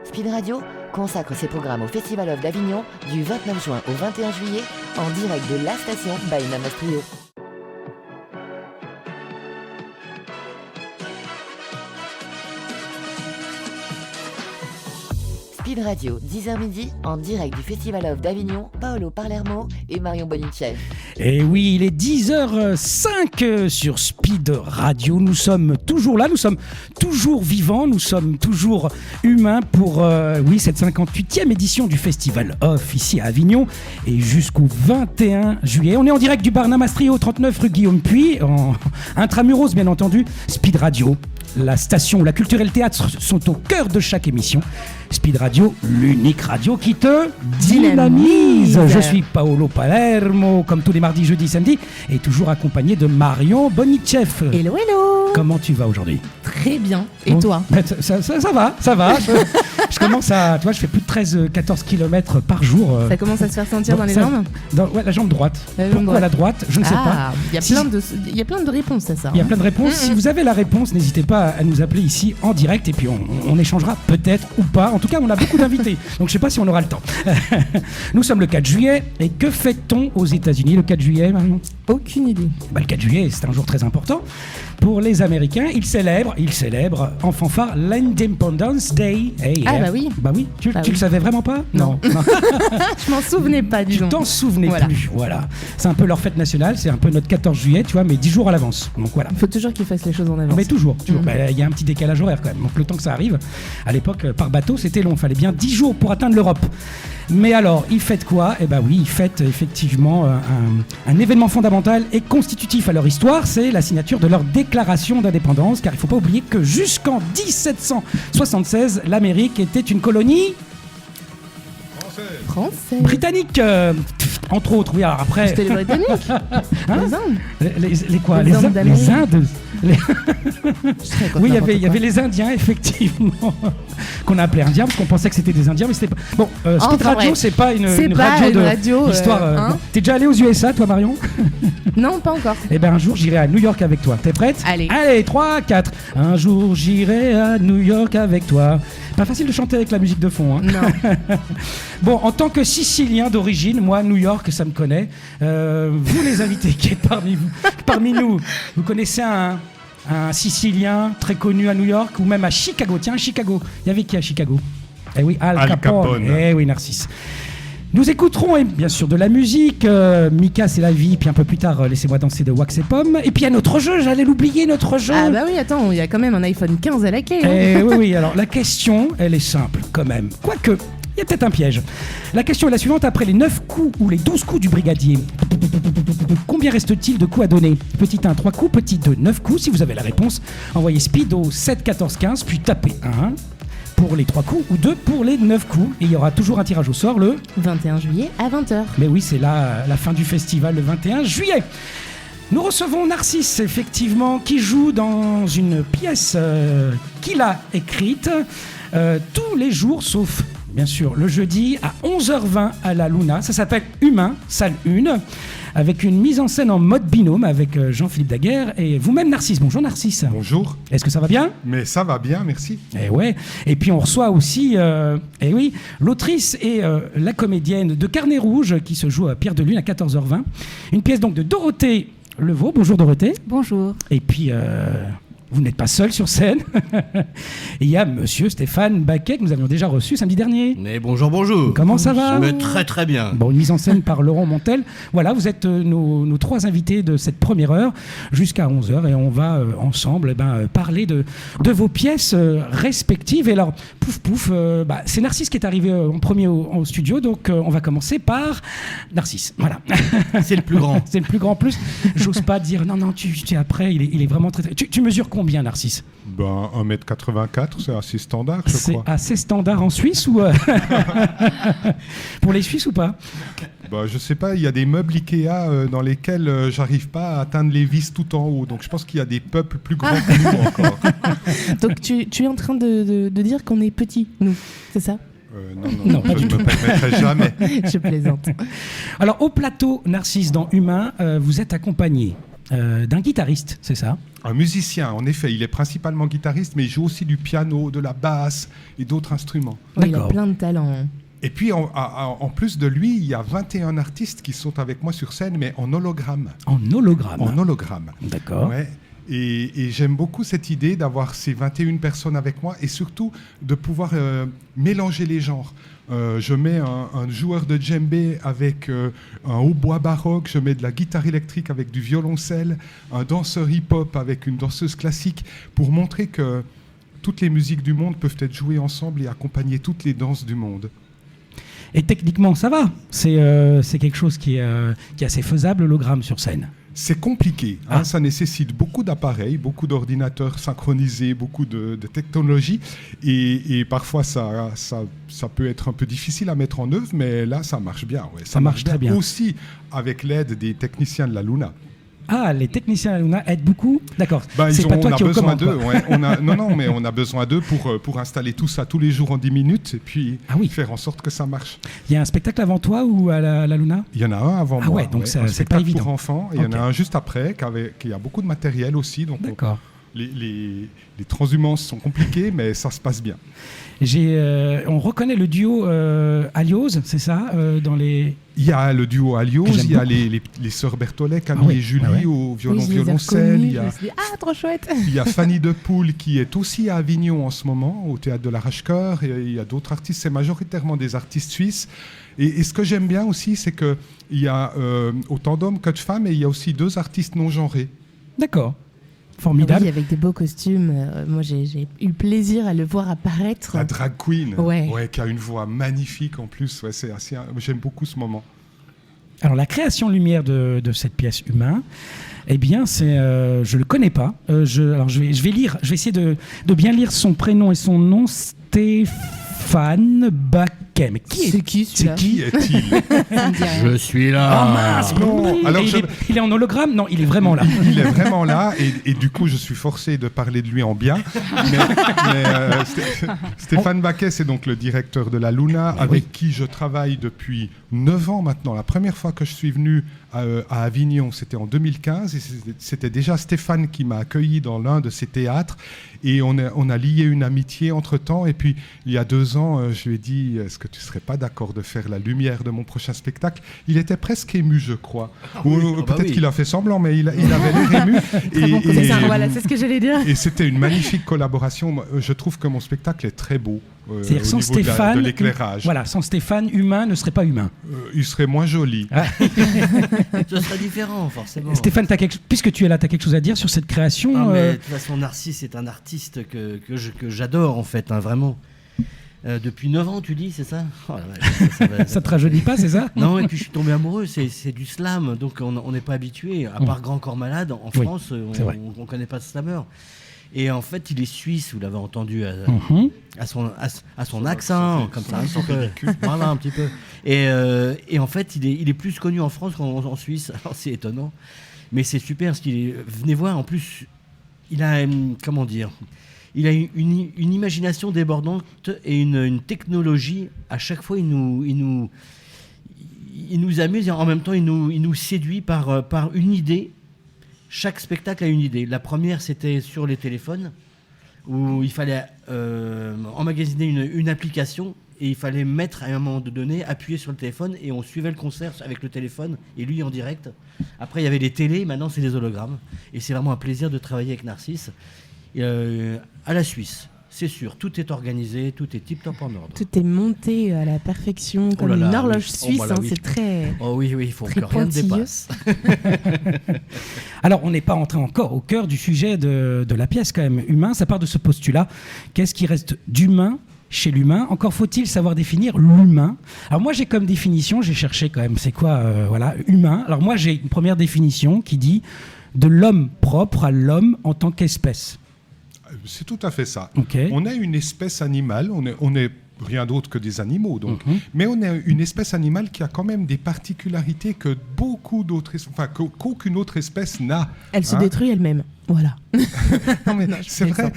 Speed Radio consacre ses programmes au Festival of d'Avignon du 29 juin au 21 juillet en direct de la station by Namas Trio. Speed Radio, 10h midi, en direct du Festival of d'Avignon, Paolo Palermo et Marion Bonichev. Et oui, il est 10h05 sur Speed Radio. Nous sommes toujours là, nous sommes toujours vivants, nous sommes toujours humains pour cette 58e édition du Festival Off ici à Avignon et jusqu'au 21 juillet. On est en direct du bar Namas Trio, 39 rue Guillaume Puy, en intramuros bien entendu. Speed Radio, la station où la culture et le théâtre sont au cœur de chaque émission. Speed Radio, l'unique radio qui te dynamise. Je suis Paolo Palermo, comme tous les mardis, jeudis, samedis, et toujours accompagné de Marion Bonichev. Hello, hello. Comment tu vas aujourd'hui ? Très bien. Et bon, toi ? Ça va. Je commence à... Tu vois, je fais plus de 13-14 km par jour. Ça commence à se faire sentir dans les jambes ? La jambe droite. Pourquoi la droite ? Je ne sais pas. Il y a plein de réponses à ça. Il y a plein de réponses. Si vous avez la réponse, n'hésitez pas à nous appeler ici en direct et puis on échangera peut-être ou pas. En tout cas, on a beaucoup d'invités, donc je ne sais pas si on aura le temps. Nous sommes le 4 juillet, et que fait-on aux États-Unis le 4 juillet, Marion ? Aucune idée. Le 4 juillet, c'est un jour très important. Pour les Américains, ils célèbrent en fanfare l'Independence Day. Bah oui. Bah oui, tu le savais vraiment pas ? Non. Je m'en souvenais pas, disons. Tu t'en souvenais plus, voilà. C'est un peu leur fête nationale, c'est un peu notre 14 juillet, tu vois, mais 10 jours à l'avance. Donc voilà. Il faut toujours qu'ils fassent les choses en avance. Mais toujours. Il y a un petit décalage horaire quand même. Donc le temps que ça arrive, à l'époque, par bateau, c'était long. Il fallait bien 10 jours pour atteindre l'Europe. Mais alors, ils fêtent quoi ? Eh bien oui, ils fêtent effectivement un événement fondamental et constitutif à leur histoire, c'est la signature de leur déclaration d'indépendance, car il ne faut pas oublier que jusqu'en 1776, l'Amérique était une colonie française. Britannique, entre autres, oui, alors après... C'était les Britanniques. Les Indes. Les quoi ? Les Indes. Oui, il y avait les Indiens, effectivement, qu'on appelait Indiens, parce qu'on pensait que c'était des Indiens, mais c'était pas... Bon, Speed Radio, c'est pas une radio d'histoire. T'es déjà allé aux USA, toi, Marion ? Non, pas encore. Eh bien, un jour, j'irai à New York avec toi. T'es prête ? Allez, 3, 4. Un jour, j'irai à New York avec toi. Pas facile de chanter avec la musique de fond. Hein. Non. Bon, en tant que Sicilien d'origine, moi, New York, ça me connaît. Vous, les invités qui êtes parmi nous, vous connaissez un Sicilien très connu à New York ou même à Chicago. Tiens, Chicago. Il y avait qui à Chicago ? Eh oui, Al Capone. Eh oui, Narcisse. Nous écouterons bien sûr de la musique, Mika c'est la vie, puis un peu plus tard Laissez-moi danser de Wax et Pomme. Et puis il y a notre jeu, j'allais l'oublier, notre jeu. Ah bah oui, attends, il y a quand même un iPhone 15 à la clé. Eh oui, alors la question, elle est simple quand même. Quoique, il y a peut-être un piège. La question est la suivante, après les 9 coups ou les 12 coups du brigadier, combien reste-t-il de coups à donner ? Petit 1, 3 coups, petit 2, 9 coups. Si vous avez la réponse, envoyez Speed au 7 14 15, puis tapez 1 pour les 3 coups ou 2 pour les 9 coups. Et il y aura toujours un tirage au sort le 21 juillet à 20h. Mais oui, c'est là la fin du festival le 21 juillet. Nous recevons Narcisse, effectivement, qui joue dans une pièce qu'il a écrite tous les jours, sauf, bien sûr, le jeudi à 11h20 à la Luna. Ça s'appelle Humain, salle 1, avec une mise en scène en mode binôme avec Jean-Philippe Daguerre et vous-même, Narcisse. Bonjour, Narcisse. Bonjour. Est-ce que ça va bien ? Mais ça va bien, merci. Eh ouais. Et puis on reçoit aussi l'autrice et la comédienne de Carnet Rouge qui se joue à Pierre de Lune à 14h20. Une pièce donc de Dorothée Levaux. Bonjour Dorothée. Bonjour. Et puis vous n'êtes pas seul sur scène. Il y a monsieur Stéphane Baquet que nous avions déjà reçu samedi dernier. Mais bonjour. Comment ça va ? Mais très bien. Bon, une mise en scène par Laurent Montel. Voilà, vous êtes nos 3 invités de cette première heure jusqu'à 11h et on va ensemble parler de vos pièces respectives. Et alors, c'est Narcisse qui est arrivé en premier au studio, donc on va commencer par Narcisse. Voilà. C'est le plus grand. C'est le plus grand. En plus, j'ose pas dire non, tu es après, il est vraiment très... Tu mesures combien, Narcisse ? 1m84, c'est assez standard, je crois. C'est assez standard en Suisse ou pour les Suisses ou pas ? Je sais pas, il y a des meubles Ikea dans lesquels j'arrive pas à atteindre les vis tout en haut. Donc je pense qu'il y a des peuples plus grands que nous encore. Donc tu es en train de dire qu'on est petits, nous, c'est ça ? Non, je ne me permettrai jamais. Je plaisante. Alors au plateau, Narcisse, dans Humain, vous êtes accompagné d'un guitariste, c'est ça? Un musicien, en effet, il est principalement guitariste, mais il joue aussi du piano, de la basse et d'autres instruments. Ouais, il a D'accord. plein de talents. Et puis, en plus de lui, il y a 21 artistes qui sont avec moi sur scène, mais en hologramme. En hologramme. En hologramme. D'accord. Ouais. Et j'aime beaucoup cette idée d'avoir ces 21 personnes avec moi et surtout de pouvoir mélanger les genres. Je mets un joueur de djembé avec un hautbois baroque, je mets de la guitare électrique avec du violoncelle, un danseur hip-hop avec une danseuse classique pour montrer que toutes les musiques du monde peuvent être jouées ensemble et accompagner toutes les danses du monde. Et techniquement, ça va. C'est quelque chose qui est assez faisable, l'hologramme sur scène. C'est compliqué, hein, ça nécessite beaucoup d'appareils, beaucoup d'ordinateurs synchronisés, beaucoup de technologies et parfois ça peut être un peu difficile à mettre en œuvre, mais là ça marche bien. Ouais. Ça marche très bien. Aussi avec l'aide des techniciens de la Luna. Ah, les techniciens à Luna aident beaucoup? D'accord. Bah, c'est pas toi on a qui besoin recommande, d'eux. quoi. Ouais, mais on a besoin d'eux pour installer tout ça tous les jours en 10 minutes et puis Ah oui. faire en sorte que ça marche. Il y a un spectacle avant toi ou à la Luna? Il y en a un avant Ah moi. ouais, donc un c'est pas spectacle évident. pour enfants et il y en a un juste après qui a beaucoup de matériel aussi. Donc D'accord. les transhumances sont compliquées, mais ça se passe bien. On reconnaît le duo Alios, c'est ça, dans les... Il y a le duo Alios, Que j'aime il y a beaucoup. les sœurs Berthollet, Camille Ah oui, et Julie ah ouais. au Oui, je les ai violoncelle. reconnus, Il y je a, me suis dit, ah, trop chouette. il y a Fanny Depoule qui est aussi à Avignon en ce moment, au Théâtre de l'Arrache-Cœur. Et il y a d'autres artistes, c'est majoritairement des artistes suisses. Et ce que j'aime bien aussi, c'est qu'il y a autant d'hommes que de femmes et il y a aussi 2 artistes non genrés. D'accord. Ah Formidable. oui, avec des beaux costumes. Moi, j'ai eu plaisir à le voir apparaître. La drag queen, Ouais. qui a une voix magnifique en plus. Ouais, j'aime beaucoup ce moment. Alors, la création lumière de cette pièce Humain, eh bien, je le connais pas. Je vais lire, je vais essayer de bien lire son prénom et son nom, Stéphane Baquet. Mais C'est qui celui-là Qui est-il? Ça me dit rien. Je suis là. Ah mince, non. oui. Alors Et je- il est en hologramme? Non, il est vraiment là. Il est vraiment là et du coup je suis forcé de parler de lui en bien. Stéphane Baquet, c'est donc le directeur de la Luna avec qui je travaille depuis 9 ans maintenant. La première fois que je suis venu à Avignon, c'était en 2015 et c'était déjà Stéphane qui m'a accueilli dans l'un de ses théâtres et on a lié une amitié entre-temps et puis il y a 2 ans, je lui ai dit est-ce que tu serais pas d'accord de faire la lumière de mon prochain spectacle? Il était presque ému, je crois. Peut-être qu'il a fait semblant, mais il avait l'air ému. C'est ça, voilà, c'est ce que j'allais dire. Et c'était une magnifique collaboration. Moi, je trouve que mon spectacle est très beau au C'est-à-dire niveau sans Stéphane, de l'éclairage. Voilà, sans Stéphane, Humain ne serait pas humain. Il serait moins joli. Ce serait différent, forcément. Stéphane, puisque tu es là, tu as quelque chose à dire sur cette création? Ah, mais de toute façon, Narcisse est un artiste que j'adore, en fait, hein, vraiment. Depuis 9 ans, tu dis, c'est ça? Oh, la vache, Ça te rajeunit pas, c'est ça? Non, et puis je suis tombé amoureux, c'est du slam, donc on n'est pas habitué. À part Grand Corps Malade, en Oui, France, c'est vrai. on ne connaît pas de slammer. Et en fait, il est suisse, vous l'avez entendu à son accent, comme ça, un petit peu. Voilà, un petit peu. Et en fait, il est plus connu en France qu'en Suisse. Alors, c'est étonnant. Mais c'est super, parce qu'il est... Venez voir, en plus, il a, comment dire... Il a une imagination débordante et une technologie. À chaque fois, il nous amuse et en même temps, il nous séduit par une idée. Chaque spectacle a une idée. La première, c'était sur les téléphones, où il fallait emmagasiner une application et il fallait mettre à un moment donné, appuyer sur le téléphone et on suivait le concert avec le téléphone et lui en direct. Après, il y avait les télés, maintenant c'est des hologrammes. Et c'est vraiment un plaisir de travailler avec Narcisse. À la Suisse, c'est sûr, tout est organisé, tout est tip-top en ordre. Tout est monté à la perfection, comme là là, une horloge oui. suisse. Oh, bah là, oui. C'est très... Oh oui, il faut Très que rien ne pointilleux. dépasse. Alors, on n'est pas entré encore au cœur du sujet de la pièce, quand même. Humain, ça part de ce postulat. Qu'est-ce qui reste d'humain chez l'humain? Encore faut-il savoir définir l'humain. Alors moi, j'ai comme définition, j'ai cherché quand même, c'est quoi, humain. Alors moi, j'ai une première définition qui dit de l'homme propre à l'homme en tant qu'espèce. C'est tout à fait ça. Ok. On est une espèce animale, on est rien d'autre que des animaux. Donc. Mais on est une espèce animale qui a quand même des particularités que qu'aucune autre espèce n'a. Elle se détruit elle-même. Voilà. Non, mais c'est vrai,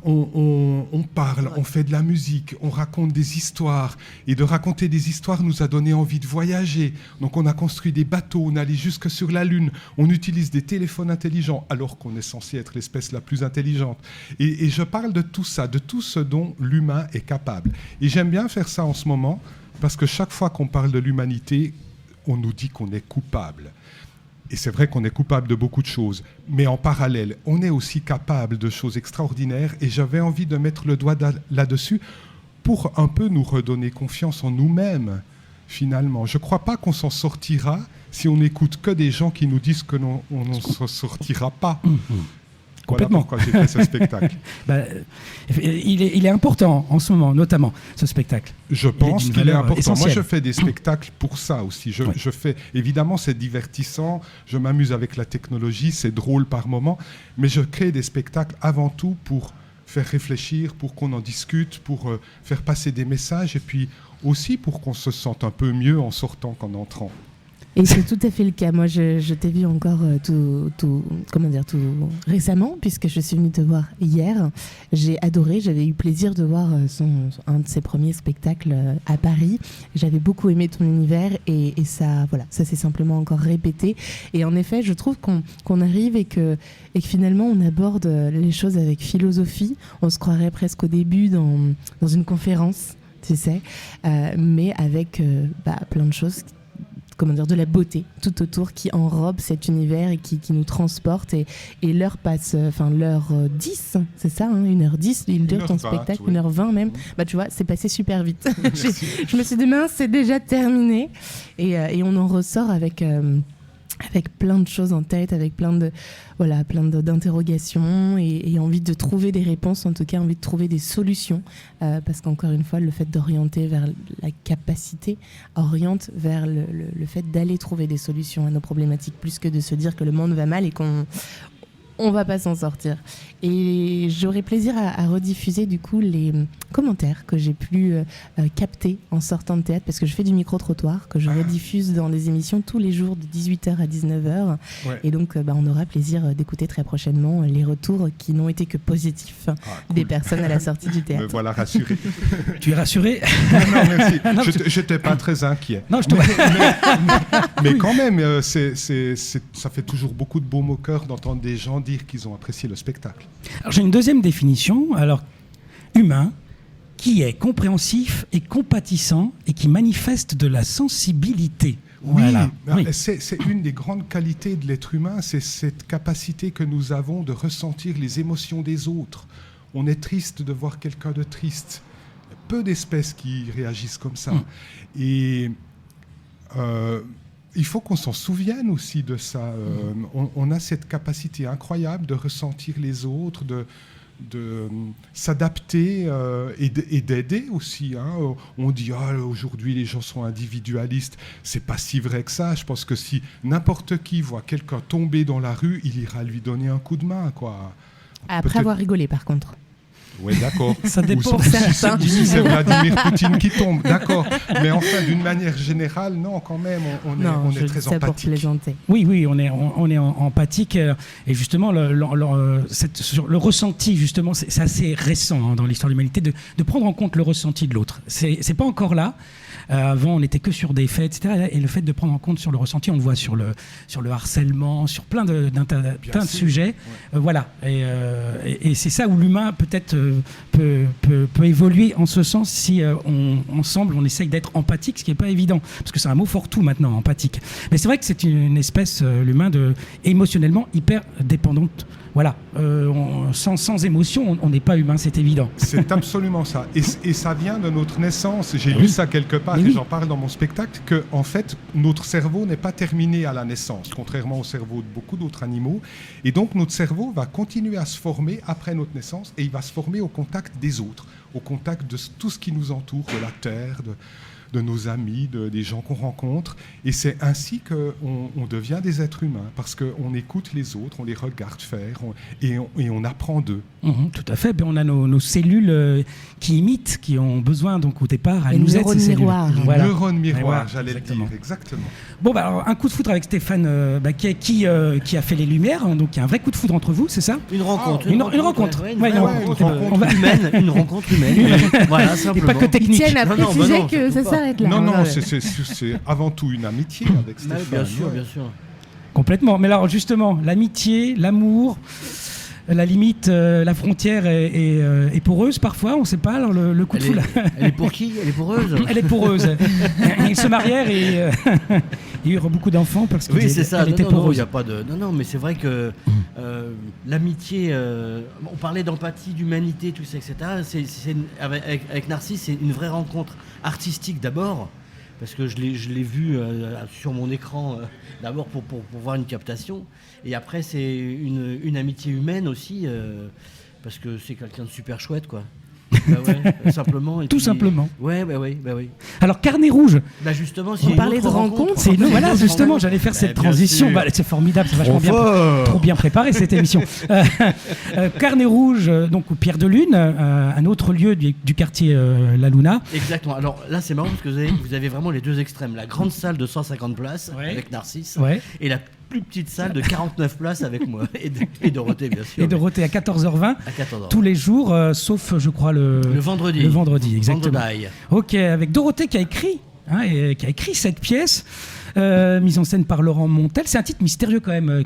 on parle, on fait de la musique, on raconte des histoires. Et de raconter des histoires nous a donné envie de voyager. Donc on a construit des bateaux, on allait jusque sur la Lune. On utilise des téléphones intelligents alors qu'on est censé être l'espèce la plus intelligente. Et je parle de tout ça, de tout ce dont l'humain est capable. Et j'aime bien faire ça en ce moment parce que chaque fois qu'on parle de l'humanité, on nous dit qu'on est coupable. Et c'est vrai qu'on est coupable de beaucoup de choses, mais en parallèle, on est aussi capable de choses extraordinaires et j'avais envie de mettre le doigt là-dessus pour un peu nous redonner confiance en nous-mêmes, finalement. Je ne crois pas qu'on s'en sortira si on n'écoute que des gens qui nous disent que on ne s'en sortira pas. Complètement. Voilà pourquoi j'ai fait ce spectacle. Il est important en ce moment, notamment, ce spectacle. Je pense qu'il est important. Essentielle. Moi, je fais des spectacles pour ça aussi. Je fais, évidemment, c'est divertissant. Je m'amuse avec la technologie. C'est drôle par moments. Mais je crée des spectacles avant tout pour faire réfléchir, pour qu'on en discute, pour faire passer des messages et puis aussi pour qu'on se sente un peu mieux en sortant qu'en entrant. Et c'est tout à fait le cas. Moi, je t'ai vu encore tout récemment, puisque je suis venue te voir hier. J'ai adoré, j'avais eu plaisir de voir un de ses premiers spectacles à Paris. J'avais beaucoup aimé ton univers et ça s'est simplement encore répété. Et en effet, je trouve qu'on arrive et que finalement, on aborde les choses avec philosophie. On se croirait presque au début dans une conférence, tu sais, mais avec plein de choses de la beauté tout autour qui enrobe cet univers et qui nous transporte et l'heure passe, l'heure 10, c'est ça, 1h10, il dure ton spectacle, oui. 1h20 même, tu vois, c'est passé super vite. Je me suis dit, mince, c'est déjà terminé et on en ressort avec plein de choses en tête, avec plein d'interrogations et envie de trouver des réponses, en tout cas envie de trouver des solutions, parce qu'encore une fois, le fait d'orienter vers la capacité oriente vers le fait d'aller trouver des solutions à nos problématiques, plus que de se dire que le monde va mal et qu'on va pas s'en sortir. Et j'aurai plaisir à rediffuser du coup les commentaires que j'ai pu capter en sortant de théâtre, parce que je fais du micro-trottoir que je rediffuse dans les émissions tous les jours de 18h à 19h. Ouais. Et donc on aura plaisir d'écouter très prochainement les retours qui n'ont été que positifs des personnes à la sortie du théâtre. Me voilà rassuré. Tu es rassuré? Non, merci. Je n'étais pas très inquiet. Non, mais quand même, ça fait toujours beaucoup de baume au cœur d'entendre des gens dire qu'ils ont apprécié le spectacle. Alors, j'ai une deuxième définition. Alors, humain, qui est compréhensif et compatissant et qui manifeste de la sensibilité. Voilà. Oui. C'est une des grandes qualités de l'être humain, c'est cette capacité que nous avons de ressentir les émotions des autres. On est triste de voir quelqu'un de triste. Peu d'espèces qui réagissent comme ça. Et il faut qu'on s'en souvienne aussi de ça. On a cette capacité incroyable de ressentir les autres, de s'adapter et d'aider aussi. On dit aujourd'hui les gens sont individualistes. C'est pas si vrai que ça. Je pense que si n'importe qui voit quelqu'un tomber dans la rue, il ira lui donner un coup de main, quoi. Après avoir rigolé, par contre. Oui, d'accord. Ça dépend. Ou si c'est Vladimir Poutine qui tombe, d'accord. Mais enfin, d'une manière générale, non, quand même, on est très empathique. Oui, on est empathique. Et justement, le ressenti, justement, c'est assez récent dans l'histoire de l'humanité de prendre en compte le ressenti de l'autre. C'est pas encore là. Avant, on n'était que sur des faits, etc. Et le fait de prendre en compte sur le ressenti, on le voit sur le harcèlement, sur plein de sujets. Ouais. Voilà. Et c'est ça où l'humain peut-être peut évoluer en ce sens si ensemble on essaye d'être empathique, ce qui n'est pas évident. Parce que c'est un mot fourre-tout maintenant, empathique. Mais c'est vrai que c'est une espèce, l'humain, émotionnellement hyper dépendante. Voilà, sans émotion, on n'est pas humain, c'est évident. C'est absolument ça. Et ça vient de notre naissance. J'ai lu ça quelque part et j'en parle dans mon spectacle, que en fait, notre cerveau n'est pas terminé à la naissance, contrairement au cerveau de beaucoup d'autres animaux. Et donc, notre cerveau va continuer à se former après notre naissance et il va se former au contact des autres, au contact de tout ce qui nous entoure, de la terre, de nos amis, des gens qu'on rencontre. Et c'est ainsi qu'on devient des êtres humains, parce qu'on écoute les autres, on les regarde faire, et on apprend d'eux. Tout à fait. Ben, on a nos cellules qui imitent, qui ont besoin, donc au départ, à les nous aider ces cellules. Voilà. Neurones miroirs, Voilà, j'allais exactement. le dire, exactement. Bon, bah, alors, un coup de foudre avec Stéphane, qui a fait les Lumières, hein, donc il y a un vrai coup de foudre entre vous, c'est ça? Une rencontre. Une rencontre. Ouais, Ouais, une rencontre. rencontre On va- humaine. Une rencontre humaine. Voilà, Et simplement. pas que Ils technique. tiennent à Non, non, préciser bah non, que ça surtout pas. s'arrête là. Non, Ouais. c'est avant tout une amitié avec Ouais, Stéphane. bien sûr, ouais. bien sûr. Complètement. Mais alors, justement, l'amitié, l'amour, la limite, la frontière est poreuse parfois, on ne sait pas. Alors, le coup de foudre. Elle est pour qui? Elle est poreuse? Elle est poreuse. Ils se marièrent et il y a eu beaucoup d'enfants parce qu'elle Oui, c'est ça. était Non, poreuse. y a pas de. Non, mais c'est vrai que l'amitié. On parlait d'empathie, d'humanité, tout ça, etc. Avec Narcisse, c'est une vraie rencontre artistique d'abord, parce que je l'ai vu sur mon écran d'abord pour voir une captation, et après c'est une amitié humaine aussi, parce que c'est quelqu'un de super chouette, quoi. Bah ouais, simplement. Et Tout puis- simplement. Ouais, bah oui. Alors, Carnet Rouge, Bah justement, On parlait de rencontre. c'est voilà, justement, j'allais faire Bah, cette bien transition. sûr. Bah, c'est formidable, c'est vachement bien. Trop bien préparé cette émission. Carnet Rouge, donc au Pierre de Lune, un autre lieu du quartier La Luna. Exactement. Alors là, c'est marrant parce que vous avez vraiment les deux extrêmes. La grande salle de 150 places Ouais. avec Narcisse, Ouais. et la plus petite salle de 49 places avec moi et Dorothée, bien sûr. Et Dorothée à 14h20, à 14 ans. tous les jours, sauf, je crois, le vendredi. Le vendredi, exactement. Vendredi. Ok, avec Dorothée qui a écrit, qui a écrit cette pièce, mise en scène par Laurent Montel. C'est un titre mystérieux quand même,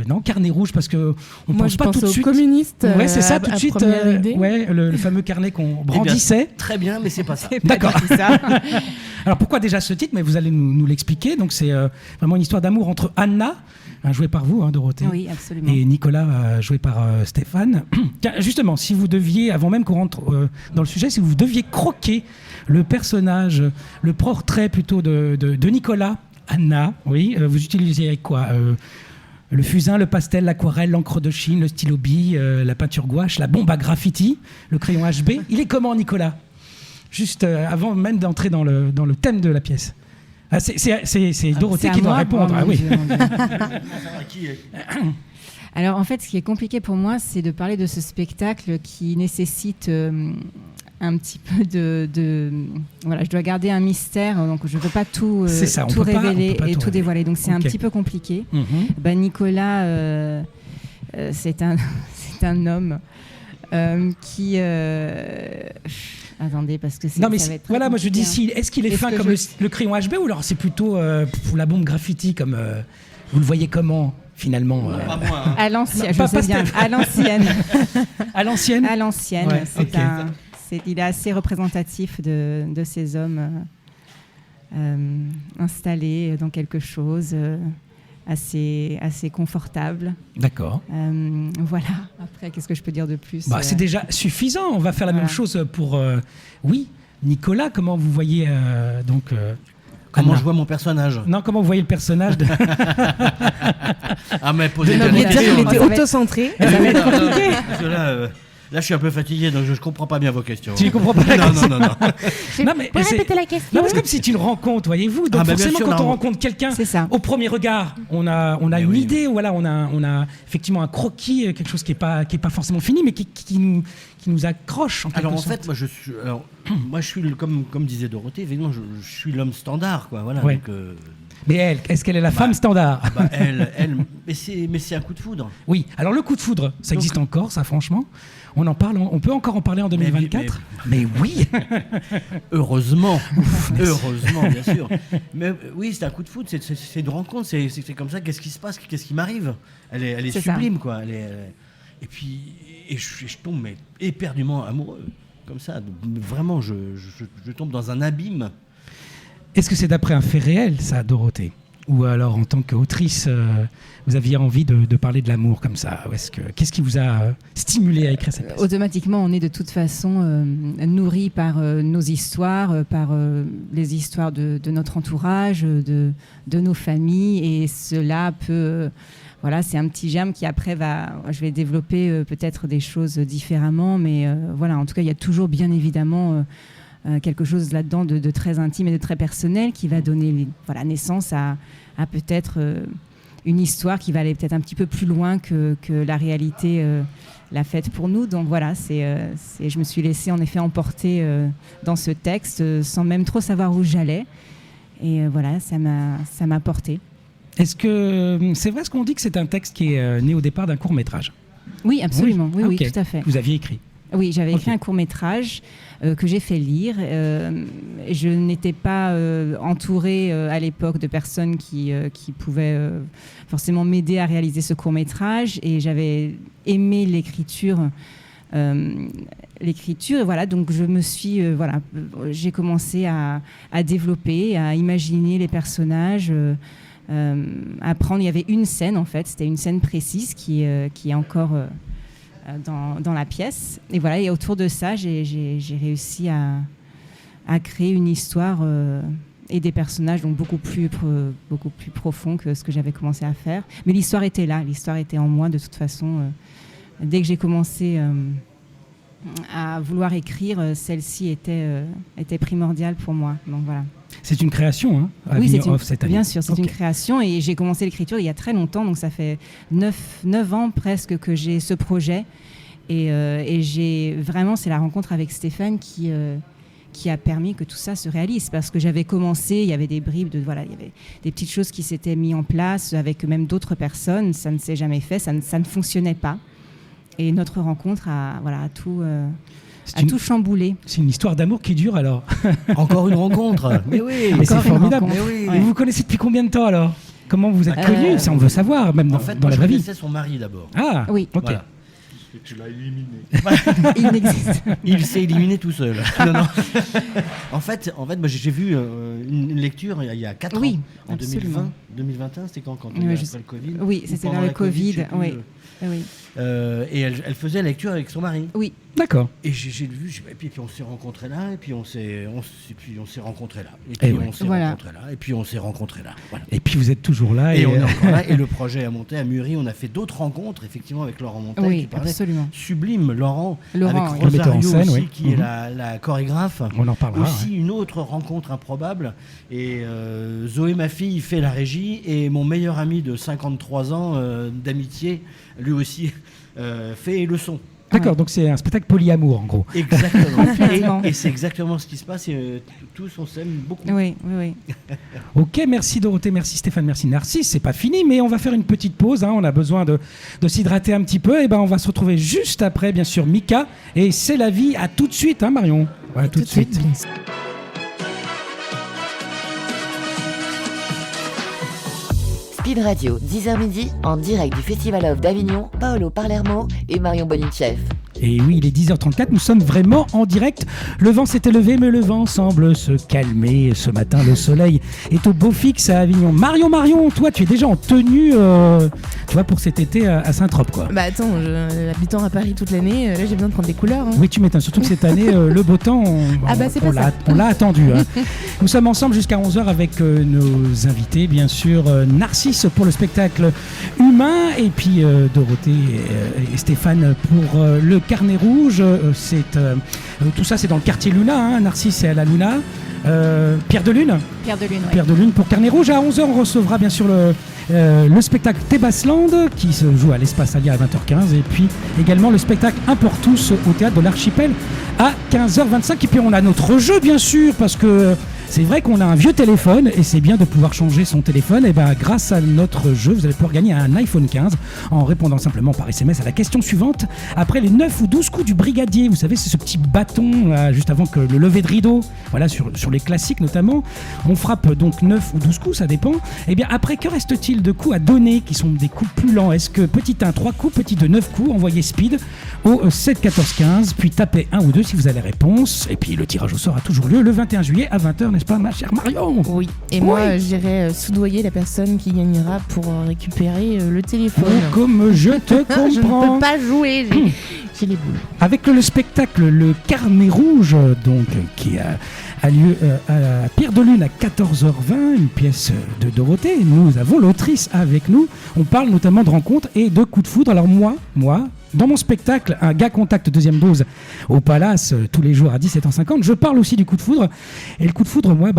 non, Carnet Rouge, parce que on Moi, pense je pas pense tout de aux suite. communistes. Ouais, c'est ça, tout de à suite. première idée. Ouais, le fameux carnet qu'on brandissait. Très bien, mais c'est pas ça. D'accord. C'est ça. Alors pourquoi déjà ce titre? Mais vous allez nous l'expliquer. Donc c'est vraiment une histoire d'amour entre Anna, jouée par vous, Dorothée, Oui, absolument. et Nicolas, joué par Stéphane. Tiens, justement, si vous deviez, avant même qu'on rentre dans le sujet, si vous deviez croquer le personnage, le portrait plutôt de Nicolas, Anna, oui, vous utilisez quoi? Le fusain, le pastel, l'aquarelle, l'encre de Chine, le stylo bille, la peinture gouache, la bombe à graffiti, le crayon HB. Il est comment, Nicolas? Juste avant même d'entrer dans le thème de la pièce. Ah, c'est Dorothée C'est à qui doit moi. répondre. Oh, Ah mon oui. Dieu, mon Dieu. Alors en fait, ce qui est compliqué pour moi, c'est de parler de ce spectacle qui nécessite un petit peu voilà, je dois garder un mystère, donc je ne peux pas tout, C'est ça, on tout peut pas- révéler on peut pas et tout tout dévoiler. Donc c'est un Ok. petit peu compliqué. Mhm. Nicolas, c'est un homme qui... attendez, parce que Non mais ça va être très voilà, moi je dis compliqué, est-ce qu'il est Est-ce fin que comme je- le crayon HB ou alors c'est plutôt pour la bombe graffiti comme vous le voyez comment finalement Pas moi. Hein. À l'ancienne, Non, pas- je sais bien. pas À l'ancienne. à l'ancienne. À l'ancienne. Ouais, C'est ok. il est assez représentatif de ces hommes installés dans quelque chose assez confortable. D'accord. Voilà. Après, qu'est-ce que je peux dire de plus? Bah, c'est déjà suffisant. On va faire la Voilà. même chose pour oui, Nicolas. Comment vous voyez donc Comment Anna je vois mon personnage? Non, comment vous voyez le personnage de... Ah, mais posez On bien va les dire qu'il questions. était Ça va être- auto-centré. Ça va être compliqué. Parce que là, je suis un peu fatigué, donc je ne comprends pas bien vos questions. Tu ne comprends pas la question. Non. Non, mais Vous pouvez c'est- répéter la question? Non, parce que comme c'est une rencontre, voyez-vous. Donc Ah, bah, bien forcément, sûr, quand on non. rencontre quelqu'un, C'est ça. au premier regard, on a Mais une oui. idée. Voilà, on a effectivement un croquis, quelque chose qui est pas forcément fini, mais qui nous accroche en quelque Alors en sorte. fait, moi je suis comme disait Dorothée, évidemment, je suis l'homme standard, quoi. Voilà. Ouais. Donc, Mais elle, est-ce qu'elle est la femme standard? elle, mais c'est un coup de foudre. Oui. Alors le coup de foudre, ça Donc- existe encore, ça franchement. On en parle, on peut encore en parler en 2024. Mais oui. Heureusement, heureusement, bien sûr. Mais oui, c'est un coup de foudre, c'est une rencontre, c'est comme ça. Qu'est-ce qui se passe, qu'est-ce qui m'arrive? Elle est C'est ça. sublime, quoi. Et puis, je tombe mais éperdument amoureux, comme ça. Donc, vraiment, je tombe dans un abîme. Est-ce que c'est d'après un fait réel, ça, Dorothée? Ou alors, en tant qu'autrice, vous aviez envie de parler de l'amour comme ça? Qu'est-ce qui vous a stimulé à écrire cette pièce? Automatiquement, on est de toute façon nourri par nos histoires, par les histoires de notre entourage, de nos familles, et cela peut... voilà, c'est un petit germe qui après je vais développer peut-être des choses différemment, mais voilà, en tout cas, il y a toujours bien évidemment quelque chose là-dedans de très intime et de très personnel qui va donner naissance à peut-être une histoire qui va aller peut-être un petit peu plus loin que la réalité l'a faite pour nous. Donc voilà, je me suis laissée en effet emporter dans ce texte sans même trop savoir où j'allais. Et voilà, ça m'a porté. Est-ce que c'est vrai ce qu'on dit que c'est un texte qui est né au départ d'un court-métrage ? Oui, absolument. Oui, okay. Oui, tout à fait. Vous aviez écrit ? Oui, j'avais écrit un court-métrage que j'ai fait lire. Je n'étais pas entourée à l'époque de personnes qui pouvaient forcément m'aider à réaliser ce court-métrage. Et j'avais aimé l'écriture. Et voilà, donc je me suis... j'ai commencé à développer, à imaginer les personnages... à prendre. Il y avait une scène en fait, c'était une scène précise qui est encore dans la pièce. Et voilà, et autour de ça, j'ai réussi à créer une histoire et des personnages donc beaucoup plus profonds que ce que j'avais commencé à faire. Mais l'histoire était là, l'histoire était en moi de toute façon. Dès que j'ai commencé à vouloir écrire, celle-ci était primordiale pour moi. Donc voilà. C'est une création, hein, oui, cette année. Bien sûr, c'est une création et j'ai commencé l'écriture il y a très longtemps, donc ça fait 9 ans presque que j'ai ce projet et c'est la rencontre avec Stéphane qui a permis que tout ça se réalise parce que j'avais commencé, il y avait des bribes, il y avait des petites choses qui s'étaient mises en place avec même d'autres personnes, ça ne s'est jamais fait, ça ne fonctionnait pas et notre rencontre a tout... tout chamboulé. C'est une histoire d'amour qui dure alors. Encore une rencontre. Mais oui, mais c'est formidable. Mais oui. Vous vous connaissez depuis combien de temps alors ? Comment vous êtes connus ? Ça on veut savoir, même dans la vraie vie. Je connaissais son mari d'abord. Ah oui, ok. Voilà. Et tu l'as éliminé. Il n'existe. Il s'est éliminé tout seul. Non. En fait, moi, j'ai vu une lecture il y a 4 ans. En 2021, c'était quand il y a après le Covid. Oui, c'était vers le Covid. Oui. Et elle faisait la lecture avec son mari. Oui. D'accord. Et j'ai vu, et puis on s'est rencontrés là, et puis on s'est rencontrés là, et puis on s'est rencontrés là, et puis on s'est rencontrés là. Voilà. Et puis vous êtes toujours là. Et on est encore là, et le projet a monté, a mûri. On a fait d'autres rencontres, effectivement, avec Laurent Montel, oui, qui parlait. Absolument. Sublime, Laurent le avec metteur en Rosario scène, aussi, oui. qui est la chorégraphe. On en parlera. Aussi une autre rencontre improbable. Et Zoé, ma fille, fait la régie, et mon meilleur ami de 53 ans d'amitié, lui aussi, fait le son. D'accord, donc c'est un spectacle polyamour en gros. Exactement. et c'est exactement ce qui se passe. Et, tous on s'aime beaucoup. Oui. Ok, merci Dorothée, merci Stéphane, merci Narcisse. C'est pas fini, mais on va faire une petite pause. Hein. On a besoin de s'hydrater un petit peu. Et on va se retrouver juste après, bien sûr, Mika. Et c'est la vie. À tout de suite, hein, Marion. Ouais, tout de suite. Speed Radio, 10h midi, en direct du Festival of d'Avignon, Paolo Palermo et Marion Bonicheff. Et oui, il est 10h34, nous sommes vraiment en direct. Le vent s'est élevé, mais le vent semble se calmer. Ce matin, le soleil est au beau fixe à Avignon. Marion, toi, tu es déjà en tenue pour cet été à Saint-Trope, quoi. Bah attends, habitant à Paris toute l'année, là j'ai besoin de prendre des couleurs. Hein. Oui, tu m'étonnes, surtout que cette année, le beau temps, on l'a attendu. Hein. Nous sommes ensemble jusqu'à 11h avec nos invités, bien sûr, Narcisse pour le spectacle humain, et puis Dorothée et Stéphane pour le Carnet Rouge. Tout ça, c'est dans le quartier Luna. Hein. Narcisse, c'est à la Luna. Pierre de Lune. Pierre de Lune pour Carnet Rouge. À 11h, on recevra bien sûr le spectacle Tébasland qui se joue à l'Espace Alia à 20h15. Et puis également le spectacle Un pour tous au Théâtre de l'Archipel à 15h25. Et puis on a notre jeu, bien sûr, parce que c'est vrai qu'on a un vieux téléphone et c'est bien de pouvoir changer son téléphone. Et grâce à notre jeu, vous allez pouvoir gagner un iPhone 15 en répondant simplement par SMS à la question suivante. Après les 9 ou 12 coups du brigadier, vous savez, c'est ce petit bâton juste avant que le lever de rideau, voilà, sur les classiques notamment. On frappe donc 9 ou 12 coups, ça dépend. Et bien après, que reste-t-il de coups à donner qui sont des coups plus lents? Est-ce que petit 1, 3 coups, petit 2, 9 coups, envoyez speed au 7 14 15, puis tapez 1 ou 2 si vous avez la réponse. Et puis le tirage au sort a toujours lieu le 21 juillet à 20h, n'est-ce pas, ma chère Marion? Oui, et moi j'irai soudoyer la personne qui gagnera pour récupérer le téléphone. Oh, comme je te comprends. Je ne peux pas jouer, j'ai les boules. Avec le spectacle Le Carnet Rouge, donc, qui a lieu à Pierre de Lune à 14h20, une pièce de Dorothée. Nous avons l'autrice avec nous. On parle notamment de rencontres et de coups de foudre. Alors moi, dans mon spectacle, un gars contact deuxième dose au Palace tous les jours à 17h50, je parle aussi du coup de foudre. Et le coup de foudre, moi,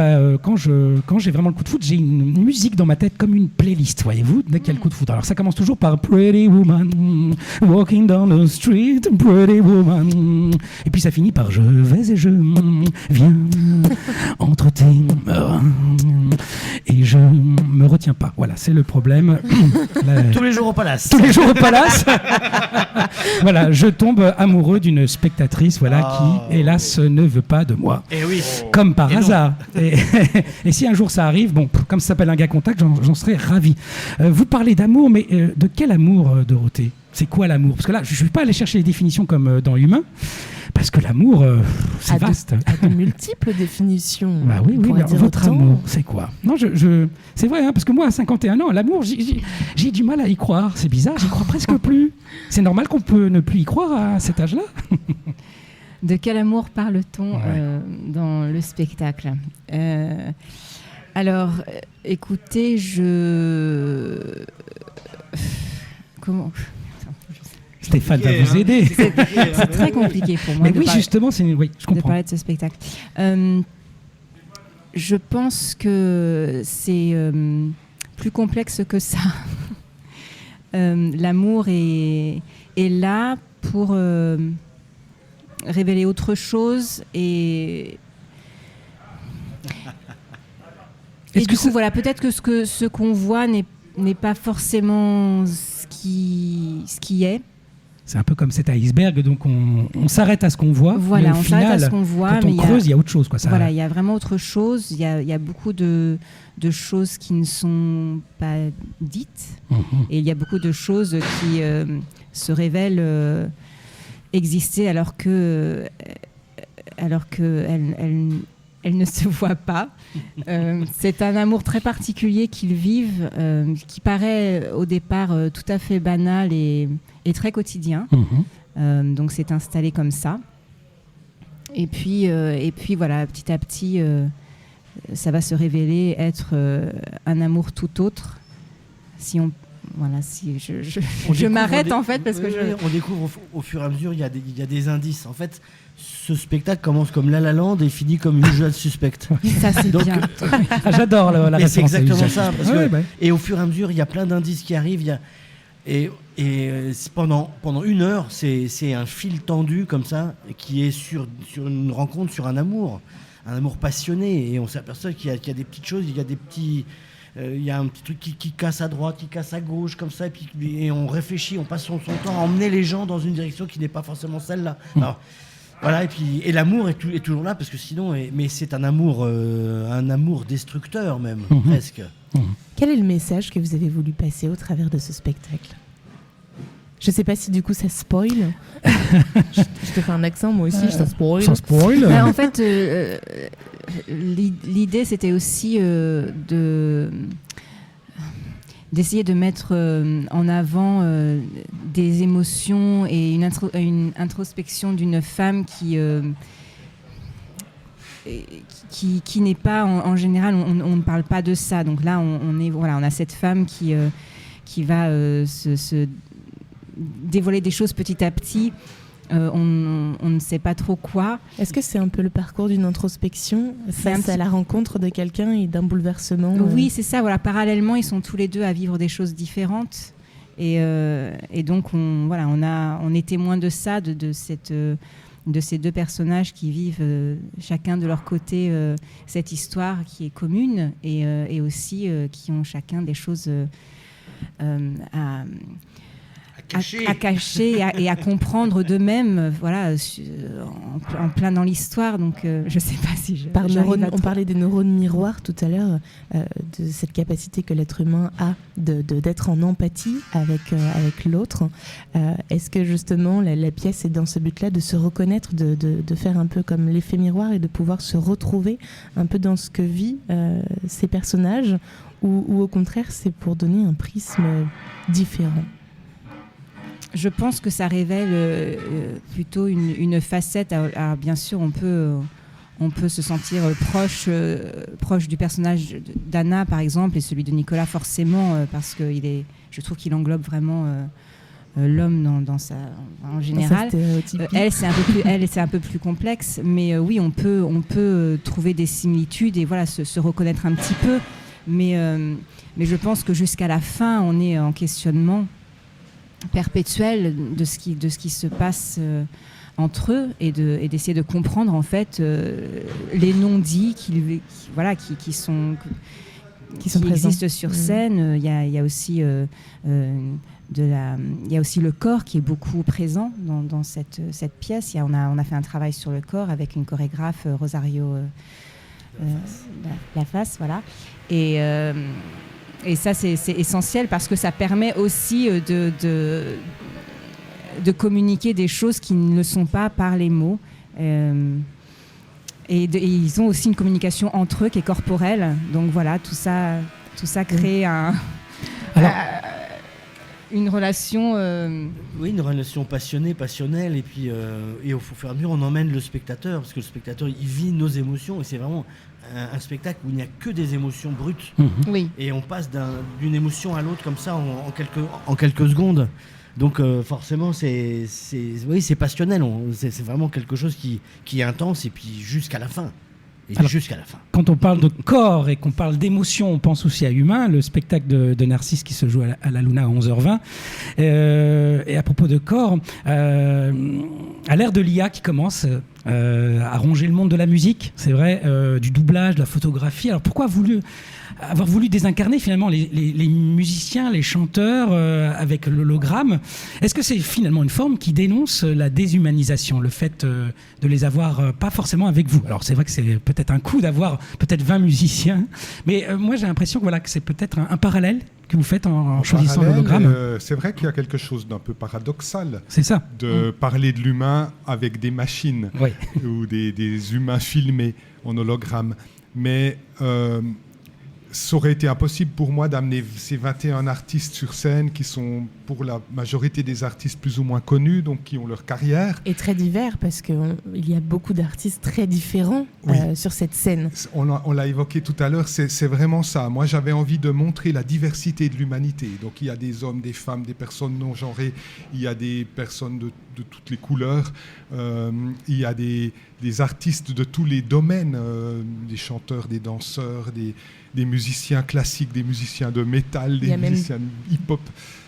quand j'ai vraiment le coup de foudre, j'ai une musique dans ma tête comme une playlist, voyez-vous, dès qu'il y a le coup de foudre. Alors ça commence toujours par Pretty Woman, walking down the street, Pretty Woman. Et puis ça finit par Je vais et je viens entre tes mains et je me retiens pas. Voilà, c'est le problème. Tous les jours au Palace. Tous les jours au Palace. Voilà, je tombe amoureux d'une spectatrice, qui, hélas, ne veut pas de moi. Et oui. Comme par hasard. Et si un jour ça arrive, bon, comme ça s'appelle un gars contact, j'en serais ravi. Vous parlez d'amour, mais de quel amour, Dorothée ? C'est quoi l'amour ? Parce que là, je ne vais pas aller chercher les définitions comme dans Humain, parce que l'amour, c'est vaste. À de multiples définitions. Bah oui, mais votre amour, c'est quoi ? Non, c'est vrai, parce que moi, à 51 ans, l'amour, j'ai du mal à y croire. C'est bizarre, j'y crois presque plus. C'est normal qu'on peut ne plus y croire à cet âge-là. De quel amour parle-t-on dans le spectacle ? Alors, écoutez, comment ? Stéphane va vous aider. C'est très compliqué pour moi. Mais oui, justement, je comprends. De parler de ce spectacle. Je pense que c'est plus complexe que ça. L'amour est là pour révéler autre chose et du coup, voilà, peut-être que ce qu'on voit n'est pas forcément ce qui est. C'est un peu comme cet iceberg, donc on s'arrête à ce qu'on voit. Voilà, mais au on final, s'arrête à ce qu'on voit. Quand on creuse, il y a autre chose. Voilà, il y a vraiment autre chose. Il y a beaucoup de choses qui ne sont pas dites. Et il y a beaucoup de choses qui se révèlent exister alors que elle ne se voit pas. C'est un amour très particulier qu'ils vivent, qui paraît au départ tout à fait banal et très quotidien. Donc c'est installé comme ça. Et puis voilà, petit à petit, ça va se révéler être un amour tout autre. Si je m'arrête en fait parce que on découvre au fur et à mesure, il y a des indices. En fait, ce spectacle commence comme La La Land et finit comme Usual Suspect. Ça c'est donc, bien. J'adore la référence. C'est exactement ça. Parce que, ouais. Et au fur et à mesure, il y a plein d'indices qui arrivent. Et pendant 1 heure, c'est un fil tendu comme ça qui est sur une rencontre, sur un amour passionné. Et on s'aperçoit qu'il y a des petites choses, il y a des petits. Il y a un petit truc qui casse à droite, qui casse à gauche, comme ça, et on réfléchit, on passe son temps à emmener les gens dans une direction qui n'est pas forcément celle-là. Alors, voilà, et l'amour est toujours là, parce que sinon, mais c'est un amour destructeur même, presque. Quel est le message que vous avez voulu passer au travers de ce spectacle ? Je sais pas si du coup ça spoil. je te fais un accent, moi aussi, ça spoil. Ça spoil. En fait, l'idée c'était aussi d'essayer de mettre en avant des émotions et une introspection d'une femme qui n'est pas en général, on ne parle pas de ça. Donc là, on a cette femme qui va se dévoiler des choses petit à petit. On ne sait pas trop quoi. Est-ce que c'est un peu le parcours d'une introspection face à la rencontre de quelqu'un et d'un bouleversement Oui, c'est ça. Voilà. Parallèlement, ils sont tous les deux à vivre des choses différentes. Et donc, on est témoin de ça, de ces deux personnages qui vivent chacun de leur côté cette histoire qui est commune et aussi qui ont chacun des choses à cacher et à comprendre d'eux-mêmes, voilà, en plein dans l'histoire. Donc, je sais pas si on parlait des neurones miroirs tout à l'heure, de cette capacité que l'être humain a d'être en empathie avec l'autre. Est-ce que justement la pièce est dans ce but-là de se reconnaître, de faire un peu comme l'effet miroir et de pouvoir se retrouver un peu dans ce que vivent ces personnages, ou au contraire c'est pour donner un prisme différent? Je pense que ça révèle plutôt une facette. Alors bien sûr, on peut se sentir proche du personnage d'Anna, par exemple, et celui de Nicolas, forcément, parce que je trouve qu'il englobe vraiment l'homme en général. Elle, c'est un peu plus complexe, mais oui, on peut trouver des similitudes et voilà, se reconnaître un petit peu. Mais je pense que jusqu'à la fin, on est en questionnement perpétuel de ce qui se passe entre eux et d'essayer de comprendre en fait les non-dits qui existent sur scène. Il y a aussi il y a aussi le corps qui est beaucoup présent dans cette pièce. On a fait un travail sur le corps avec une chorégraphe, Rosario Laface, voilà. Et ça, c'est essentiel parce que ça permet aussi de communiquer des choses qui ne le sont pas par les mots. Et ils ont aussi une communication entre eux qui est corporelle. Donc voilà, tout ça crée une relation... Oui, une relation passionnelle. Et puis, et au fur et à mesure, on emmène le spectateur. Parce que le spectateur, il vit nos émotions. Et c'est vraiment un spectacle où il n'y a que des émotions brutes. Oui. Et on passe d'une émotion à l'autre comme ça en quelques secondes. Donc forcément, c'est passionnel. C'est vraiment quelque chose qui est intense. Et puis jusqu'à la fin. Jusqu'à la fin. Quand on parle de corps et qu'on parle d'émotion, on pense aussi à Humain, le spectacle de Narcisse qui se joue à la Luna à 11h20. Et à propos de corps, à l'ère de l'IA qui commence à ronger le monde de la musique, c'est vrai, du doublage, de la photographie. Alors pourquoi avoir voulu désincarner finalement les musiciens, les chanteurs avec l'hologramme? Est-ce que c'est finalement une forme qui dénonce la déshumanisation, le fait de les avoir pas forcément avec vous? Alors c'est vrai que c'est peut-être un coup d'avoir peut-être 20 musiciens, mais moi j'ai l'impression que c'est peut-être un parallèle que vous faites en choisissant l'hologramme. C'est vrai qu'il y a quelque chose d'un peu paradoxal. C'est ça. De parler de l'humain avec des machines ou des humains filmés en hologramme. Mais ça aurait été impossible pour moi d'amener ces 21 artistes sur scène qui sont pour la majorité des artistes plus ou moins connus, donc qui ont leur carrière. Et très divers, parce qu'il y a beaucoup d'artistes très différents sur cette scène. On l'a évoqué tout à l'heure, c'est vraiment ça. Moi, j'avais envie de montrer la diversité de l'humanité. Donc, il y a des hommes, des femmes, des personnes non genrées, il y a des personnes de toutes les couleurs, il y a des artistes de tous les domaines, des chanteurs, des danseurs, des musiciens classiques, des musiciens de métal, des musiciens hip-hop.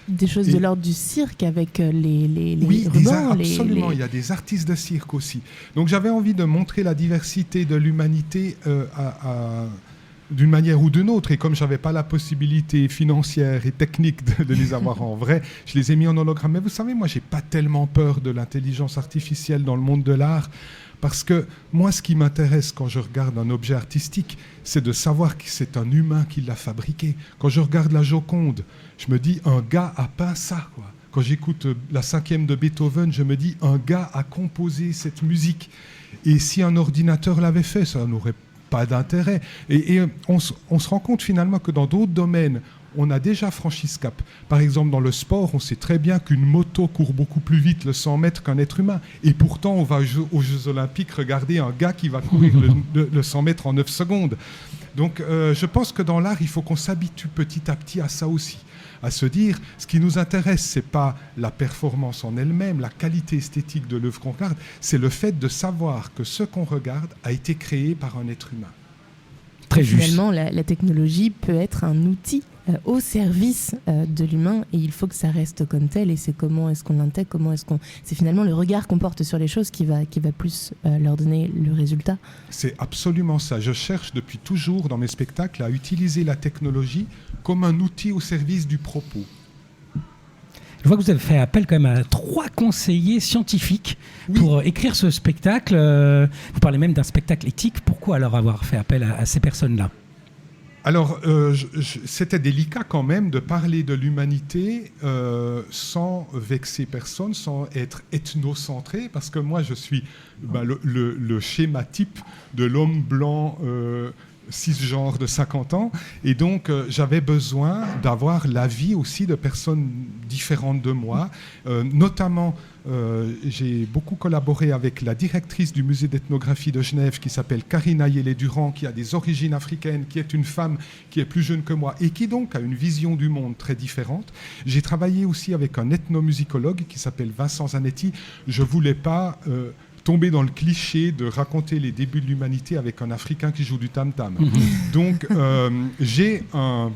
Des choses de l'ordre du cirque avec les rubans. Absolument, il y a des artistes de cirque aussi. Donc j'avais envie de montrer la diversité de l'humanité d'une manière ou d'une autre. Et comme je n'avais pas la possibilité financière et technique de les avoir en vrai, je les ai mis en hologramme. Mais vous savez, moi, je n'ai pas tellement peur de l'intelligence artificielle dans le monde de l'art. Parce que moi, ce qui m'intéresse quand je regarde un objet artistique, c'est de savoir que c'est un humain qui l'a fabriqué. Quand je regarde la Joconde, je me dis, un gars a peint ça, quoi. Quand j'écoute la 5e de Beethoven, je me dis, un gars a composé cette musique. Et si un ordinateur l'avait fait, ça n'aurait pas d'intérêt. Et on se rend compte finalement que dans d'autres domaines, on a déjà franchi ce cap. Par exemple, dans le sport, on sait très bien qu'une moto court beaucoup plus vite le 100 mètres qu'un être humain. Et pourtant, on va aux Jeux Olympiques regarder un gars qui va courir le 100 mètres en 9 secondes. Donc, je pense que dans l'art, il faut qu'on s'habitue petit à petit à ça aussi. À se dire, ce qui nous intéresse, ce n'est pas la performance en elle-même, la qualité esthétique de l'œuvre qu'on regarde, c'est le fait de savoir que ce qu'on regarde a été créé par un être humain. Très juste. Finalement, la technologie peut être un outil au service de l'humain, et il faut que ça reste comme tel. Et c'est comment est-ce qu'on l'intègre, c'est finalement le regard qu'on porte sur les choses qui va plus leur donner le résultat. C'est absolument ça. Je cherche depuis toujours dans mes spectacles à utiliser la technologie comme un outil au service du propos. Je vois que vous avez fait appel quand même à 3 conseillers scientifiques pour écrire ce spectacle. Vous parlez même d'un spectacle éthique. Pourquoi alors avoir fait appel à ces personnes-là ? Alors, c'était délicat quand même de parler de l'humanité sans vexer personne, sans être ethnocentré, parce que moi, je suis le schéma type de l'homme blanc cisgenre de 50 ans. Et donc, j'avais besoin d'avoir l'avis aussi de personnes différentes de moi. Notamment, j'ai beaucoup collaboré avec la directrice du musée d'ethnographie de Genève qui s'appelle Karine Ayélé-Durand, qui a des origines africaines, qui est une femme qui est plus jeune que moi et qui donc a une vision du monde très différente. J'ai travaillé aussi avec un ethnomusicologue qui s'appelle Vincent Zanetti. Je ne voulais pas tomber dans le cliché de raconter les débuts de l'humanité avec un Africain qui joue du tam-tam. Donc, j'ai un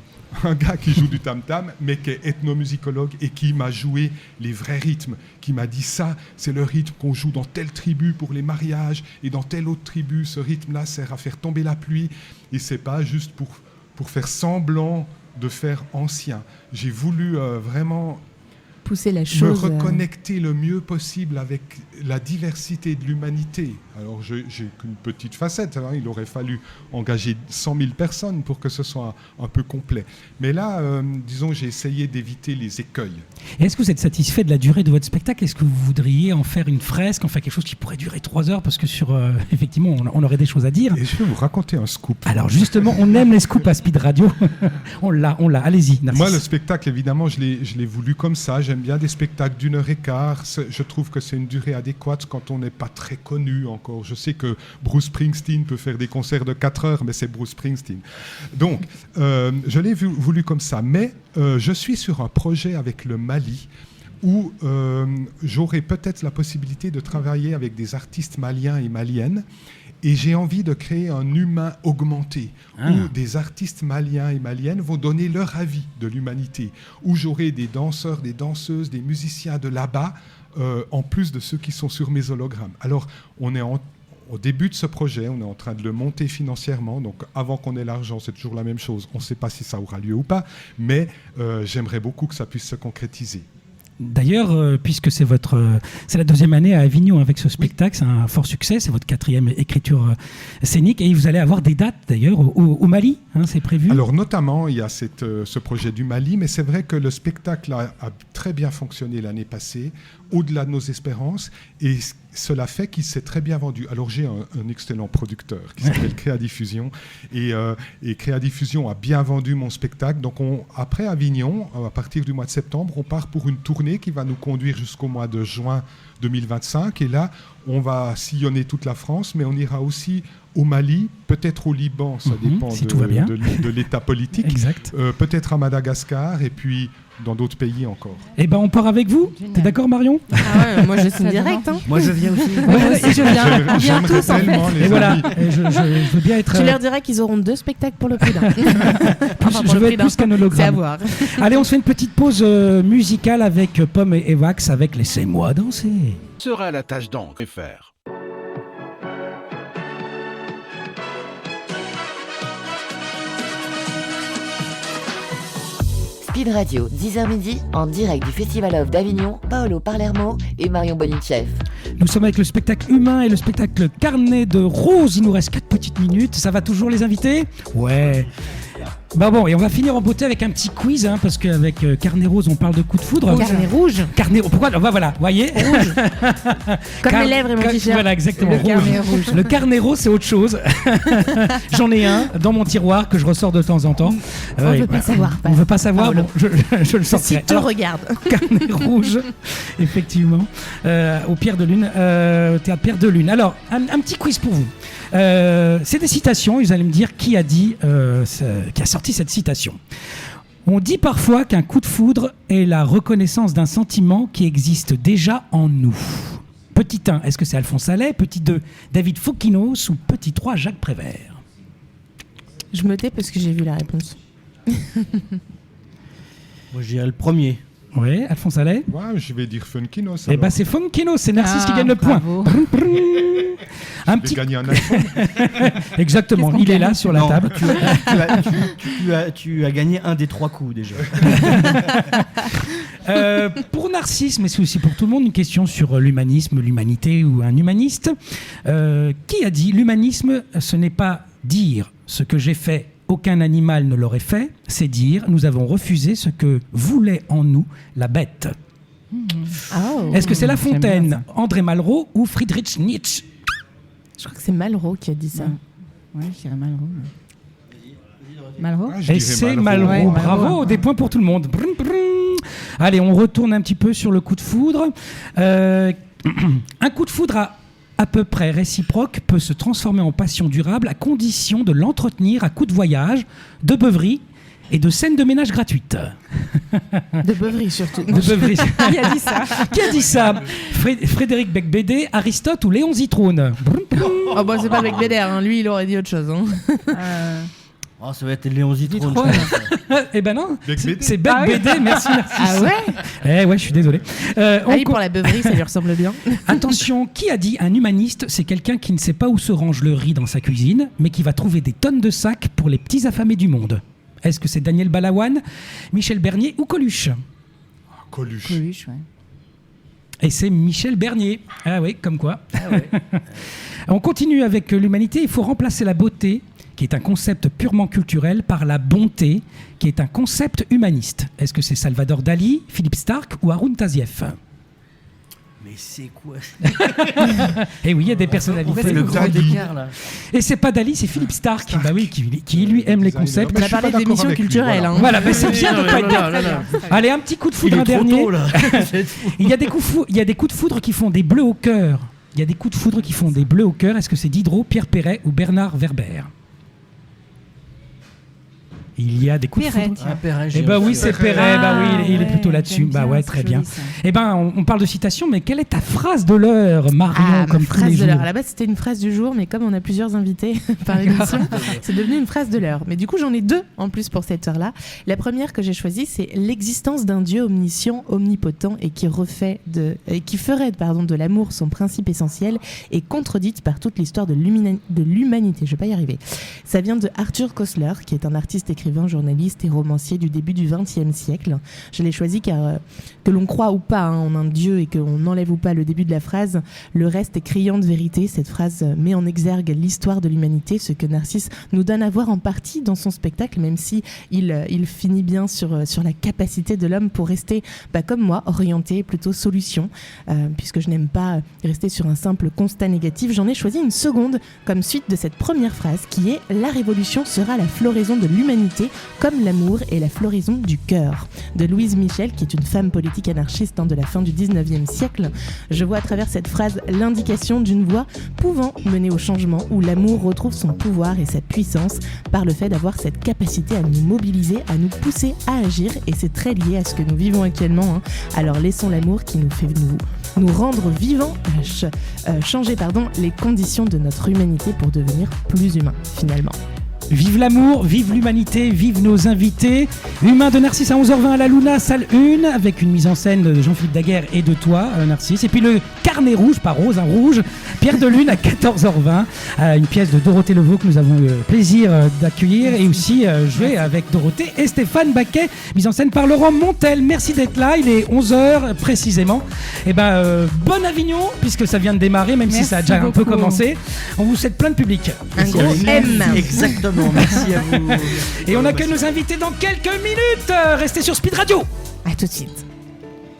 gars qui joue du tam-tam, mais qui est ethnomusicologue et qui m'a joué les vrais rythmes, qui m'a dit ça, c'est le rythme qu'on joue dans telle tribu pour les mariages, et dans telle autre tribu, ce rythme-là sert à faire tomber la pluie, et c'est pas juste pour faire semblant de faire ancien. J'ai voulu vraiment pousser la chose, me reconnecter le mieux possible avec la diversité de l'humanité. Alors, j'ai qu'une petite facette, hein. Il aurait fallu engager 100 000 personnes pour que ce soit un peu complet. Mais là, disons, j'ai essayé d'éviter les écueils. Et est-ce que vous êtes satisfait de la durée de votre spectacle ? Est-ce que vous voudriez en faire une fresque, en faire quelque chose qui pourrait durer 3 heures ? Parce que effectivement, on aurait des choses à dire. Et je vais vous raconter un scoop. Alors justement, on aime les scoops à Speed Radio. on l'a. Allez-y, Narcisse. Moi, le spectacle, évidemment, je l'ai voulu comme ça. J'aime bien des spectacles d'1h15. Je trouve que c'est une durée adéquate quand on n'est pas très connu encore. Je sais que Bruce Springsteen peut faire des concerts de 4 heures, mais c'est Bruce Springsteen. Donc, je l'ai voulu comme ça. Mais je suis sur un projet avec le Mali où j'aurai peut-être la possibilité de travailler avec des artistes maliens et maliennes. Et j'ai envie de créer un humain augmenté, où des artistes maliens et maliennes vont donner leur avis de l'humanité, où j'aurai des danseurs, des danseuses, des musiciens de là-bas, en plus de ceux qui sont sur mes hologrammes. Alors, on est au début de ce projet, on est en train de le monter financièrement, donc avant qu'on ait l'argent, c'est toujours la même chose. On ne sait pas si ça aura lieu ou pas, mais j'aimerais beaucoup que ça puisse se concrétiser. D'ailleurs, puisque c'est la 2e année à Avignon avec ce spectacle, c'est un fort succès, c'est votre 4e écriture scénique, et vous allez avoir des dates d'ailleurs au Mali, hein, c'est prévu. Alors notamment, il y a ce projet du Mali, mais c'est vrai que le spectacle a très bien fonctionné l'année passée, au-delà de nos espérances, et cela fait qu'il s'est très bien vendu. Alors j'ai un excellent producteur qui s'appelle Créadiffusion, et Créadiffusion a bien vendu mon spectacle. Donc après Avignon, à partir du mois de septembre, on part pour une tournée qui va nous conduire jusqu'au mois de juin 2025, et là on va sillonner toute la France, mais on ira aussi au Mali, peut-être au Liban, ça dépend si tout va bien. de l'état politique. Exact. Peut-être à Madagascar, et puis dans d'autres pays encore. Eh ben, on part avec vous. Génial. T'es d'accord, Marion ? Ah ouais, moi je signe direct. Hein. Moi, je viens aussi. Je viens. On vient J'aimerais tous en fait. tellement les Et voilà, amis. et je veux bien être... Tu leur dirais qu'ils auront 2 spectacles pour le prix d'un. je veux être plus qu'un C'est à hologramme. voir. Allez, on se fait une petite pause musicale avec Pomme et Evax avec Laissez-moi danser. Sera la tâche d'encre et faire. Speed Radio, 10h midi, en direct du Festival of d'Avignon, Paolo Palermo et Marion Bonichev. Nous sommes avec le spectacle humain et le spectacle Carnet de Rose. Il nous reste 4 petites minutes. Ça va toujours, les invités ? Ouais. Bah bon, et on va finir en beauté avec un petit quiz, hein, parce qu'avec Carnet Rose, on parle de coup de foudre. Carnet rouge. Carnet, pourquoi ? Voilà, voyez. Rouge. Comme mes lèvres et mon t-shirt. Voilà, exactement. Le carnet rouge. Le carnet rose, c'est autre chose. J'en ai un dans mon tiroir que je ressors de temps en temps. On veut pas savoir. On veut pas savoir. Paolo. Bon, je le sortirai. Si tu Alors, regardes. Carnet rouge, effectivement, au Pierre de Lune, au théâtre Pierre de Lune. Alors, un petit quiz pour vous. C'est des citations. Vous allez me dire qui a sorti cette citation. On dit parfois qu'un coup de foudre est la reconnaissance d'un sentiment qui existe déjà en nous. Petit 1, est-ce que c'est Alphonse Allais? Petit 2, David Fokkinos? Ou petit 3, Jacques Prévert? Je me tais parce que j'ai vu la réponse. Moi, je dirais le premier. Oui, Alphonse Allais? Ouais, je vais dire Funkinos. Eh ben c'est Fokkinos, c'est Narcisse qui gagne le bravo. point. Un J'ai petit... gagné un iPhone. Exactement, Qu'est-ce qu'on il est là gagne sur la Non, table. tu as gagné un des 3 coups déjà. Pour Narcisse, mais c'est aussi pour tout le monde, une question sur l'humanisme, l'humanité ou un humaniste. Qui a dit l'humanisme, ce n'est pas dire ce que j'ai fait, aucun animal ne l'aurait fait, c'est dire nous avons refusé ce que voulait en nous la bête. Oh. Est-ce que c'est La J'aime bien Fontaine, André Malraux ou Friedrich Nietzsche? Je crois que c'est Malraux qui a dit ça. Ouais, je dirais Malraux. Malraux. Ah, je Et dirais c'est Malraux. Malraux. Ouais, Bravo, Malraux. des points pour tout le monde. Brum, brum. Allez, on retourne un petit peu sur le coup de foudre. Un coup de foudre à peu près réciproque peut se transformer en passion durable à condition de l'entretenir à coups de voyage, de beuverie et de scènes de ménage gratuites. De beuverie surtout. De beuverie. Qui a dit ça? Qui a dit ça? Frédéric Becbédé, Aristote ou Léon Zitrone? Brum, brum. Oh bah c'est pas avec Bédère, hein. Lui il aurait dit autre chose. Hein. Oh, ça va être Léon Zitrone. Zitrone. Eh ben non, Becbédé. c'est Becbédé, merci Narcisse. Ah ouais. Eh ouais, je suis désolé. On Ah oui, pour la beuverie ça lui ressemble bien. Attention, qui a dit un humaniste? C'est quelqu'un qui ne sait pas où se range le riz dans sa cuisine, mais qui va trouver des tonnes de sacs pour les petits affamés du monde. Est-ce que c'est Daniel Balavoine, Michel Bernier ou Coluche? Coluche. Coluche, ouais. Et c'est Michel Bernier. Ah oui, comme quoi. On continue avec l'humanité. Il faut remplacer la beauté, qui est un concept purement culturel, par la bonté, qui est un concept humaniste. Est-ce que c'est Salvador Dali, Philippe Stark ou Haroun Tazieff? Mais c'est quoi? Eh oui, il y a des On personnalités. fait le grand Dali. écart là. Et c'est pas Dali, c'est Philippe Stark. Bah oui, qui lui aime les concepts. On Je a suis pas parlé d'accord d'émissions avec lui, culturelles. voilà. Hein. Voilà, bah c'est bien de pas être d'accord. là. Allez, un petit coup de Il foudre, est un trop dernier. tôt là. C'est fou. Il y a des coups de foudre qui font des bleus au cœur. Il y a des coups de foudre qui font des bleus au cœur. Est-ce que c'est Diderot, Pierre Perret ou Bernard Werber? Il y a des coups Perret, de foudre. tiens. Perret, Eh j'ai ben oui, aussi. c'est Perret. Bah oui, il est ouais, plutôt là-dessus. j'aime Bah bien, ouais, c'est très joli, bien. ça. Eh ben, on parle de citation, mais quelle est ta phrase de l'heure, Marion, Ah, ma comme tous les phrase de jours? l'heure. À la base, c'était une phrase du jour, mais comme on a plusieurs invités par l'émission, c'est devenu une phrase de l'heure. Mais du coup, j'en ai deux en plus pour cette heure-là. La première que j'ai choisie, c'est l'existence d'un Dieu omniscient, omnipotent et qui ferait de l'amour son principe essentiel et contredite par toute l'histoire de l'humanité. Je vais pas y arriver. Ça vient de Arthur Koestler, qui est un artiste, écrivain, journaliste et romancier du début du XXe siècle. Je l'ai choisi car que l'on croit ou pas en un Dieu et qu'on enlève ou pas le début de la phrase, le reste est criant de vérité. Cette phrase met en exergue l'histoire de l'humanité, ce que Narcisse nous donne à voir en partie dans son spectacle, même si il finit bien sur la capacité de l'homme pour rester, comme moi, orienté plutôt solution, puisque je n'aime pas rester sur un simple constat négatif. J'en ai choisi une seconde comme suite de cette première phrase qui est « La révolution sera la floraison de l'humanité comme l'amour est la floraison du cœur » de Louise Michel, qui est une femme politique anarchiste de la fin du 19e siècle. Je vois à travers cette phrase l'indication d'une voie pouvant mener au changement où l'amour retrouve son pouvoir et sa puissance par le fait d'avoir cette capacité à nous mobiliser, à nous pousser à agir, et c'est très lié à ce que nous vivons actuellement. Hein. Alors laissons l'amour qui nous fait nous rendre vivants, changer les conditions de notre humanité pour devenir plus humains finalement. Vive l'amour, vive l'humanité, vive nos invités. Humain de Narcisse à 11h20 à la Luna, salle 1, avec une mise en scène de Jean-Philippe Daguerre et de toi, Narcisse. Et puis le carnet rouge, pas rose, un rouge, Pierre de Lune à 14h20, une pièce de Dorothée Levaux que nous avons eu le plaisir d'accueillir et aussi jouer avec Dorothée et Stéphane Baquet, mise en scène par Laurent Montel. Merci d'être là, il est 11h précisément. Et bon Avignon, puisque ça vient de démarrer, même si ça a déjà un peu commencé. On vous souhaite plein de public. Un gros M. Exactement, merci à vous. Et on accueille nos invités dans quelques minutes. Restez sur Speed Radio. À tout de suite.